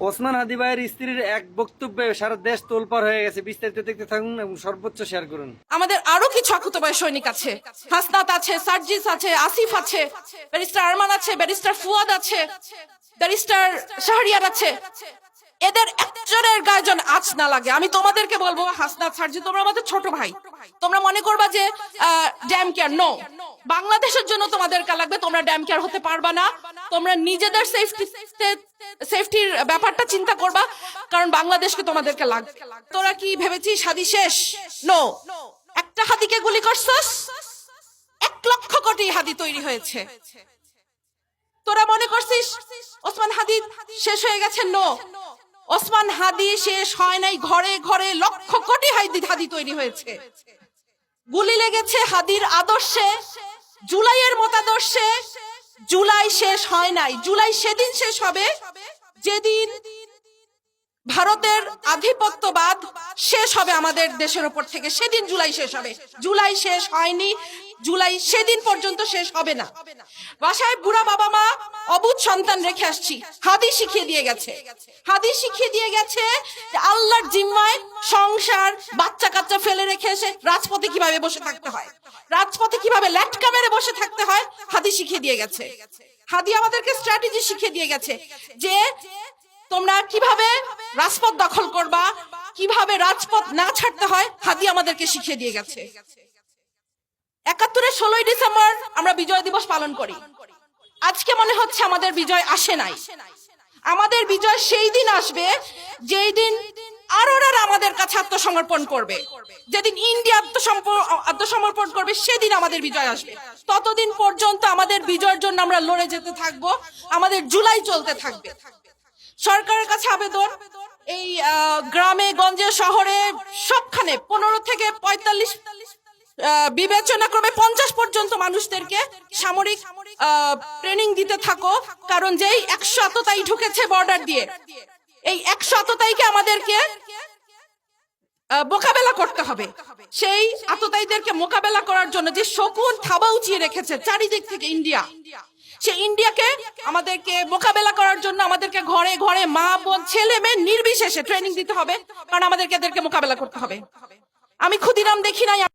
ওসমান হাদি ভাইয়ের স্ত্রীর এক বক্তব্যে সারা দেশ তোলপাড় হয়ে গেছে। বিস্তারিত দেখতে থাকুন এবং সর্বোচ্চ শেয়ার করুন। আমাদের আরো কিছু আকুতবায় সৈনিক আছে, হাসনাত আছে, সার্জিস আছে, আসিফ আছে, ব্যারিস্টার আরমান আছে, ব্যারিস্টার ফুয়াদ আছে, ব্যারিস্টার শাহরিয়ার আছে। এদের একজনের গায়ে যেন আঁচ না লাগে। আমি তোমাদেরকে বলবো, হাসনাত, সার্জি, তোমরা আমাদের ছোট ভাই। তোমরা মনে করবা যে ড্যাম কেয়ার, নো, বাংলাদেশের জন্য তোমাদেরকে লাগবে, তোমরা ড্যাম কেয়ার হতে পারবা না। তোমরা নিজেদের সেফটির ব্যাপারটা চিন্তা করবা, কারণ বাংলাদেশকে তোমাদেরকে লাগবে। তোরা কি ভেবেছিস হাদি শেষ? নো, একটা হাদিকে গুলি করছস, 1,00,000 কোটি হাদি তৈরি হয়েছে। তোরা মনে করছিস ওসমান হাদি শেষ হয়ে গেছে? নো, ওসমান হাদি শেষ হয় নাই, ঘরে ঘরে লক্ষ কোটি হাদি তৈরি হয়েছে। গুলি লেগেছে হাদির আদর্শে, জুলাইয়ের মতাদর্শে। জুলাই শেষ হয় নাই। জুলাই সেদিন শেষ হবে যেদিন ভারতের আধিপত্যবাদ শেষ হবে আমাদের দেশের উপর থেকে, সেদিন জুলাই শেষ হবে। জুলাই শেষ হয়নি, জুলাই সেদিন পর্যন্ত শেষ হবে না। বাসায় বুড়া বাবা মা, অবুঝ সন্তান রেখে আসছি। হাদি শিখিয়ে দিয়ে গেছে, হাদি শিখিয়ে দিয়ে গেছে যে আল্লাহর জিম্মায় সংসার, বাচ্চা কাচ্চা ফেলে রেখে এসে রাজপথে কিভাবে বসে থাকতে হয়, রাজপথে কিভাবে ল্যাটকা মেরে বসে থাকতে হয়, হাদি শিখিয়ে দিয়ে গেছে। হাদি আমাদেরকে স্ট্র্যাটেজি শিখিয়ে দিয়ে গেছে যে তোমরা কিভাবে রাজপথ দখল করবা, কিভাবে রাজপথ না ছাড়তে হয়, হাদি আমাদেরকে শিখিয়ে দিয়ে গেছে। ৭১-এর ১৬ই ডিসেম্বর আমরা বিজয় দিবস পালন করি। আজকে মনে হচ্ছে আমাদের বিজয় আসে নাই। আমাদের বিজয় সেই দিন আসবে যেই দিন আরোরা আমাদের কাছে আত্মসমর্পণ করবে, যেদিন ইন্ডিয়া আত্মসমর্পণ করবে, সেদিন আমাদের বিজয় আসবে। ততদিন পর্যন্ত আমাদের বিজয়ের জন্য আমরা লড়ে যেতে থাকবো, আমাদের জুলাই চলতে থাকবে। সরকারের কাছে আবেদন, এই গ্রামে গঞ্জে শহরে সবখানে ১৫ থেকে ৪৫, বিবেচনা ক্রমে ৫০ পর্যন্ত মানুষদেরকে সামরিক ট্রেনিং দিতে থাকো। কারণ যেই ১০০ আততায়ী ঢুকেছে বর্ডার দিয়ে, এই ১০০ আততায়ীকে আমাদেরকে মোকাবেলা করতে হবে। সেই আততায়ীদেরকে মোকাবেলা করার জন্য যে শকুন থাবা উঁচিয়ে রেখেছে চারিদিক থেকে ইন্ডিয়া, সেই ইন্ডিয়াকে আমাদেরকে মোকাবেলা করার জন্য আমাদেরকে ঘরে ঘরে মা বোন ছেলে মেয়ে নির্বিশেষে ট্রেনিং দিতে হবে, কারণ আমাদেরকে এদেরকে মোকাবেলা করতে হবে। আমি ক্ষুদিরাম দেখি নাই।